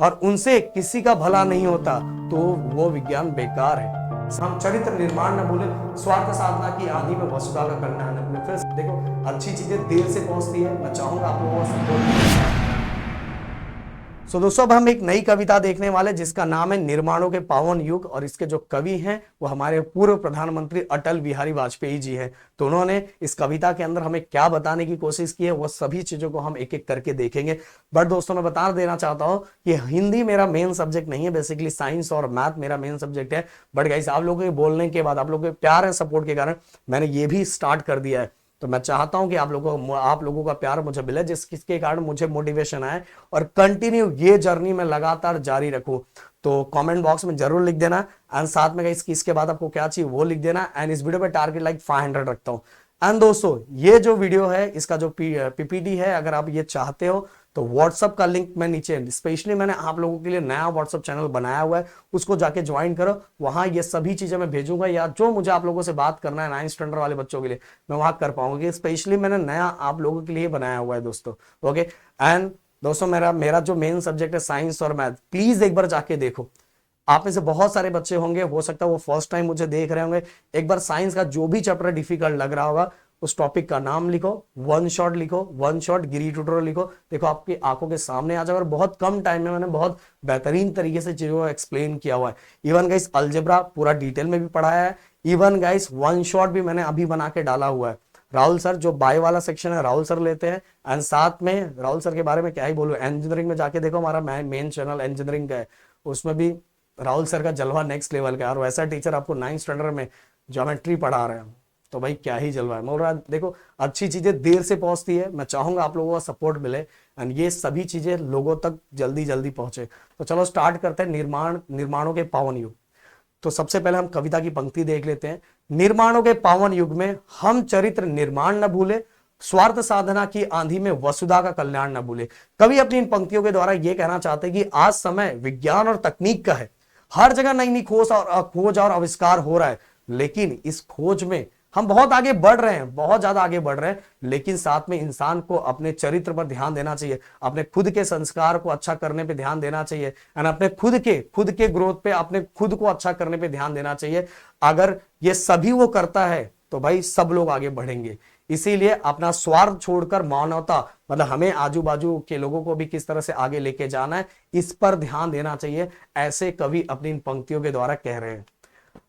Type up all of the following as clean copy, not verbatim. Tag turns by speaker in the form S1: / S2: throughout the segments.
S1: और उनसे किसी का भला नहीं होता तो वो विज्ञान बेकार है। हम चरित्र निर्माण न भूले, स्वार्थ साधना की आंधी में वसुधा का कल्याण न भूले। फिर देखो, अच्छी चीजें देर से पहुंचती है। मैं चाहूंगा आप लोगों को सपोर्ट। दोस्तों, अब हम एक नई कविता देखने वाले जिसका नाम है निर्माणों के पावन युग, और इसके जो कवि हैं वो हमारे पूर्व प्रधानमंत्री अटल बिहारी वाजपेयी जी हैं। तो उन्होंने इस कविता के अंदर हमें क्या बताने की कोशिश की है वो सभी चीजों को हम एक एक करके देखेंगे। बट दोस्तों, मैं बता देना चाहता हूं कि हिंदी मेरा मेन सब्जेक्ट नहीं है, बेसिकली साइंस और मैथ मेरा मेन सब्जेक्ट है। बट गाइस, आप लोगों के बोलने के बाद, आप लोगों के प्यार एंड सपोर्ट के कारण मैंने ये भी स्टार्ट कर दिया है। तो मैं चाहता हूं कि आप लोगों का प्यार मुझे मिले, जिसके कारण मुझे मोटिवेशन आए और कंटिन्यू ये जर्नी में लगातार जारी रखूं। तो कमेंट बॉक्स में जरूर लिख देना, एंड साथ में इसके बाद आपको क्या चाहिए वो लिख देना। एंड इस वीडियो पे टारगेट लाइक 500 रखता हूं। एंड दोस्तों, ये जो वीडियो है इसका जो पीपीटी है, अगर आप ये चाहते हो तो व्हाट्सअप का लिंक मैं नीचे, स्पेशली मैंने आप लोगों के लिए नया व्हाट्सअप चैनल बनाया हुआ है, उसको जाके ज्वाइन करो। वहां ये सभी चीजें मैं भेजूंगा, या जो मुझे आप लोगों से बात करना है 9th स्टैंडर्ड वाले बच्चों के लिए मैं वहां कर पाऊंगी। स्पेशली मैंने नया आप लोगों के लिए बनाया हुआ है दोस्तों। ओके, एंड दोस्तों, मेरा जो मेन सब्जेक्ट है साइंस और मैथ, प्लीज एक बार जाके देखो। आप में से बहुत सारे बच्चे होंगे, हो सकता है वो फर्स्ट टाइम मुझे देख रहे होंगे। एक बार साइंस का जो भी चैप्टर डिफिकल्ट लग रहा होगा, उस टॉपिक का नाम लिखो, वन शॉट लिखो, वन शॉट गिरी ट्यूटोरियल लिखो। देखो, आपकी आंखों के सामने आ जाएगा। और बहुत कम टाइम में मैंने बहुत बेहतरीन तरीके से चीजों को एक्सप्लेन किया हुआ है। इवन गाइस, अलजेब्रा पूरा डिटेल में भी पढ़ाया है। इवन गाइस, वन शॉट भी मैंने अभी बना के डाला हुआ है। राहुल सर, जो बाय वाला सेक्शन है, राहुल सर लेते हैं। एंड साथ में राहुल सर के बारे में क्या ही बोलूं, इंजीनियरिंग में जाके देखो, हमारा मेन चैनल इंजीनियरिंग का है, उसमें भी राहुल सर का जलवा नेक्स्ट लेवल का है। और वैसा टीचर आपको 9th स्टैंडर्ड में ज्योमेट्री पढ़ा रहे हैं, तो भाई क्या ही जलवा है। मैं बोल रहा, देखो, अच्छी चीजें देर से पहुंचती है। मैं चाहूंगा आप लोगों का सपोर्ट मिले एंड ये सभी चीजें लोगों तक जल्दी जल्दी पहुंचे। तो चलो स्टार्ट करते हैं निर्माणों के पावन युग। तो सबसे पहले हम कविता की पंक्ति देख लेते हैं। निर्माणों के पावन युग में हम चरित्र निर्माण न भूले, स्वार्थ साधना की आंधी में वसुधा का कल्याण न भूले। कवि अपनी इन पंक्तियों के द्वारा यह कहना चाहते हैं कि आज समय विज्ञान और तकनीक का है। हर जगह नई नई खोज और आविष्कार हो रहा है, लेकिन इस खोज में हम बहुत आगे बढ़ रहे हैं, बहुत ज्यादा आगे बढ़ रहे हैं। लेकिन साथ में इंसान को अपने चरित्र पर ध्यान देना चाहिए, अपने खुद के संस्कार को अच्छा करने पे ध्यान देना चाहिए, एंड अपने खुद के ग्रोथ पे, अपने खुद को अच्छा करने पे ध्यान देना चाहिए। अगर ये सभी वो करता है तो भाई सब लोग आगे बढ़ेंगे। इसीलिए अपना स्वार्थ छोड़कर मानवता, मतलब हमें आजू बाजू के लोगों को भी किस तरह से आगे लेके जाना है, इस पर ध्यान देना चाहिए। ऐसे कवि अपनी इन पंक्तियों के द्वारा कह रहे हैं।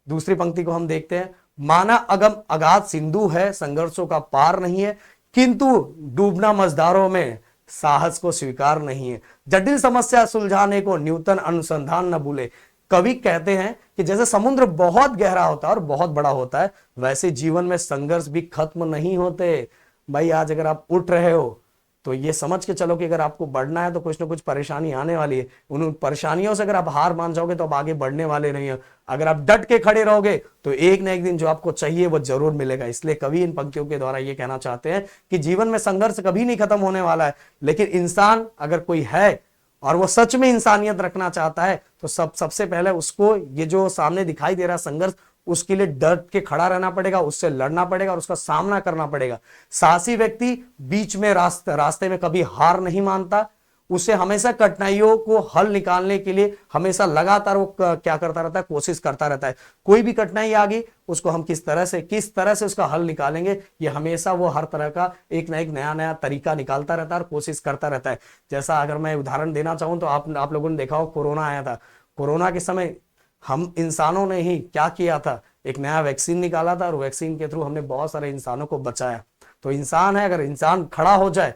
S1: दूसरी पंक्ति को हम देखते हैं। माना अगम अगाध सिंधु है, संघर्षों का पार नहीं है, किंतु डूबना मझधारों में साहस को स्वीकार नहीं है। जटिल समस्या सुलझाने को न्यूतन अनुसंधान न भूले। कवि कहते हैं कि जैसे समुद्र बहुत गहरा होता है और बहुत बड़ा होता है, वैसे जीवन में संघर्ष भी खत्म नहीं होते। भाई, आज अगर आप उठ रहे हो तो ये समझ के चलो कि अगर आपको बढ़ना है तो कुछ ना कुछ परेशानी आने वाली है। उन परेशानियों से अगर आप हार मान जाओगे तो आप आगे बढ़ने वाले नहीं हो। अगर आप डट के खड़े रहोगे तो एक ना एक दिन जो आपको चाहिए वो जरूर मिलेगा। इसलिए कवि इन पंक्तियों के द्वारा ये कहना चाहते हैं कि जीवन में संघर्ष कभी नहीं खत्म होने वाला है, लेकिन इंसान अगर कोई है और वो सच में इंसानियत रखना चाहता है तो सबसे पहले उसको ये जो सामने दिखाई दे रहा संघर्ष, उसके लिए डट के खड़ा रहना पड़ेगा, उससे लड़ना पड़ेगा और उसका सामना करना पड़ेगा। साहसी व्यक्ति बीच में रास्ते में कभी हार नहीं मानता। उसे हमेशा कठिनाइयों को हल निकालने के लिए हमेशा लगातार वो क्या करता रहता है, कोशिश करता रहता है। कोई भी कठिनाई आ गई, उसको हम किस तरह से उसका हल निकालेंगे, ये हमेशा वो हर तरह का एक ना एक नया तरीका निकालता रहता है और कोशिश करता रहता है। जैसा अगर मैं उदाहरण देना चाहूं तो आप लोगों ने देखा हो, कोरोना आया था। कोरोना के समय हम इंसानों ने ही क्या किया था, एक नया वैक्सीन निकाला था और वैक्सीन के थ्रू हमने बहुत सारे इंसानों को बचाया। तो इंसान है, अगर इंसान खड़ा हो जाए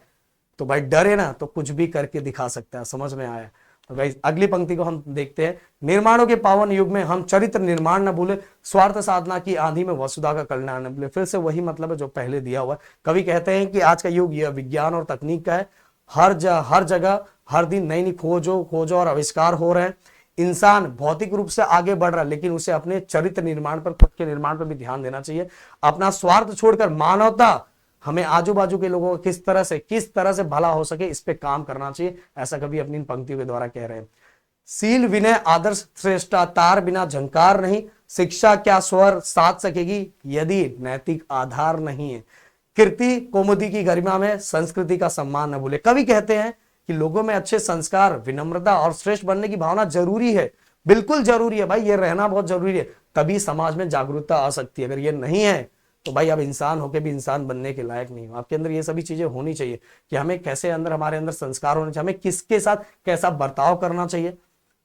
S1: तो भाई डरे ना तो कुछ भी करके दिखा सकता है। समझ में आया? तो भाई अगली पंक्ति को हम देखते हैं। निर्माणों के पावन युग में हम चरित्र निर्माण न भूले, स्वार्थ साधना की आंधी में वसुधा का कल्याण न भूले। फिर से वही मतलब है जो पहले दिया हुआ है। कवि कहते हैं कि आज का युग यह विज्ञान और तकनीक का है। हर जगह हर दिन नई नई खोजों और आविष्कार हो रहे हैं। इंसान भौतिक रूप से आगे बढ़ रहा है, लेकिन उसे अपने चरित्र निर्माण पर, खुद के निर्माण पर भी ध्यान देना चाहिए। अपना स्वार्थ छोड़कर मानवता, हमें आजू बाजू के लोगों को किस तरह से भला हो सके, इस पे काम करना चाहिए। ऐसा कभी अपनी इन पंक्तियों के द्वारा कह रहे हैं। सील विनय आदर्श श्रेष्ठा, तार बिना झंकार नहीं, शिक्षा क्या स्वर साध सकेगी यदि नैतिक आधार नहीं है। कीर्ति कौमुदी की गरिमा में संस्कृति का सम्मान न भूले। कवि कहते हैं कि लोगों में अच्छे संस्कार, विनम्रता और श्रेष्ठ बनने की भावना जरूरी है, बिल्कुल जरूरी है भाई, ये रहना बहुत जरूरी है, तभी समाज में जागरूकता आ सकती है। अगर ये नहीं है तो भाई आप इंसान होके भी इंसान बनने के लायक नहीं हो। आपके अंदर ये सभी चीजें होनी चाहिए कि हमें कैसे अंदर, हमारे अंदर संस्कार होने चाहिए, हमें किसके साथ कैसा बर्ताव करना चाहिए,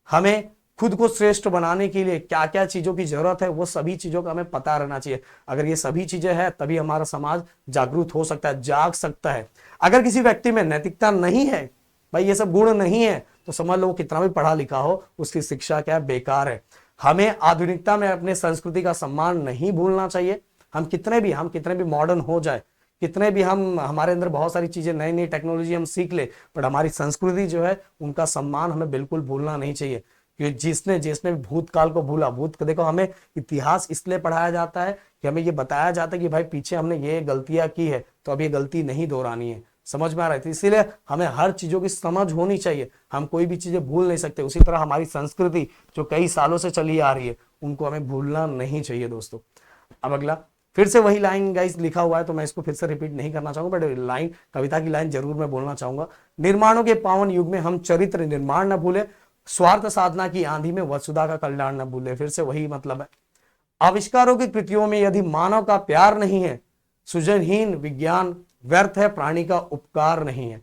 S1: हमें खुद को श्रेष्ठ बनाने के लिए क्या क्या चीजों की जरूरत है, वो सभी चीजों का हमें पता रहना चाहिए। अगर ये सभी चीजें हैं तभी हमारा समाज जागरूक हो सकता है, जाग सकता है। अगर किसी व्यक्ति में नैतिकता नहीं है भाई, ये सब गुण नहीं है, तो समझ लो कितना भी पढ़ा लिखा हो, उसकी शिक्षा क्या है, बेकार है। हमें आधुनिकता में अपने संस्कृति का सम्मान नहीं भूलना चाहिए। हम कितने भी मॉडर्न हो जाए, कितने भी हमारे अंदर बहुत सारी चीजें, नई नई टेक्नोलॉजी हम सीख ले, पर हमारी संस्कृति जो है उनका सम्मान हमें बिल्कुल भूलना नहीं चाहिए। कि जिसने जिसने भूतकाल को भूला, देखो हमें इतिहास इसलिए पढ़ाया जाता है कि हमें ये बताया जाता है कि भाई पीछे हमने ये गलतियां की है, तो अब ये गलती नहीं दोहरानी है। समझ में आ रहा है? इसीलिए हमें हर चीजों की समझ होनी चाहिए, हम कोई भी चीजें भूल नहीं सकते। उसी तरह हमारी संस्कृति जो कई सालों से चली आ रही है, उनको हमें भूलना नहीं चाहिए दोस्तों। अब अगला, फिर से वही लाइन गाइस लिखा हुआ है, तो मैं इसको फिर से रिपीट नहीं करना चाहूंगा, बट लाइन, कविता की लाइन जरूर मैं बोलना चाहूंगा। निर्माणों के पावन युग में हम चरित्र निर्माण न भूले, स्वार्थ साधना की आंधी में वसुधा का कल्याण न भूले। फिर से वही मतलब है, आविष्कारों की कृतियों में यदि मानव का प्यार नहीं है, सृजनहीन विज्ञान व्यर्थ है, प्राणी का उपकार नहीं है।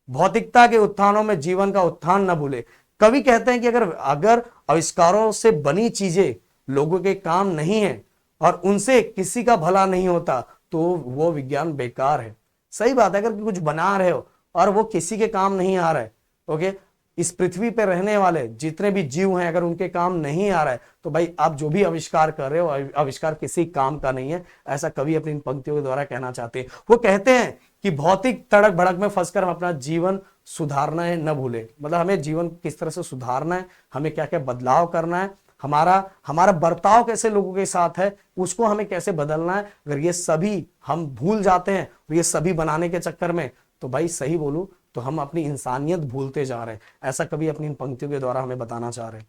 S1: भौतिकता के उत्थानों में जीवन का उत्थान न भूले। कवि कहते हैं कि अगर आविष्कारों से बनी चीजें लोगों के काम नहीं है और उनसे किसी का भला नहीं होता, तो वो विज्ञान बेकार है। सही बात है, अगर कुछ बना रहे हो और वो किसी के काम नहीं आ रहा है, ओके, इस पृथ्वी पे रहने वाले जितने भी जीव हैं, अगर उनके काम नहीं आ रहा है, तो भाई आप जो भी आविष्कार कर रहे हो, आविष्कार किसी काम का नहीं है। ऐसा कवि अपनी इन पंक्तियों के द्वारा कहना चाहते हैं। वो कहते हैं कि भौतिक तड़क भड़क में फंसकर हम अपना जीवन सुधारना है न भूले। मतलब हमें जीवन किस तरह से सुधारना है, हमें क्या क्या बदलाव करना है, हमारा बर्ताव कैसे लोगों के साथ है, उसको हमें कैसे बदलना है। अगर ये सभी हम भूल जाते हैं, ये सभी बनाने के चक्कर में, तो भाई सही बोलूं तो हम अपनी इंसानियत भूलते जा रहे हैं। ऐसा कभी अपनी इन पंक्तियों के द्वारा हमें बताना चाह रहे हैं।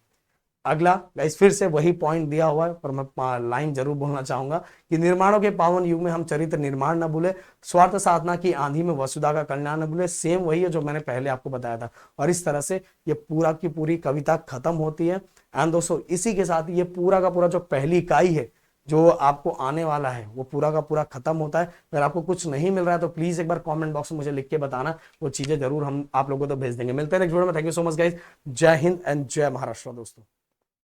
S1: अगला गाइस, फिर से वही पॉइंट दिया हुआ है, पर मैं लाइन जरूर बोलना चाहूंगा कि निर्माणों के पावन युग में हम चरित्र निर्माण न भूले, स्वार्थ साधना की आंधी में वसुधा का कल्याण न भूले। सेम वही है जो मैंने पहले आपको बताया था। और इस तरह से ये पूरा की पूरी कविता खत्म होती है। एंड दोस्तों, इसी के साथ ये पूरा का पूरा जो पहली इकाई है जो आपको आने वाला है, वो पूरा का पूरा खत्म होता है। अगर आपको कुछ नहीं मिल रहा है तो प्लीज एक बार कमेंट बॉक्स में मुझे लिख के बताना, वो चीजें जरूर हम आप लोगों को तो भेज देंगे। मिलते हैं नेक्स्ट वीडियो में। Thank you so much guys. जय हिंद एंड जय महाराष्ट्र दोस्तों।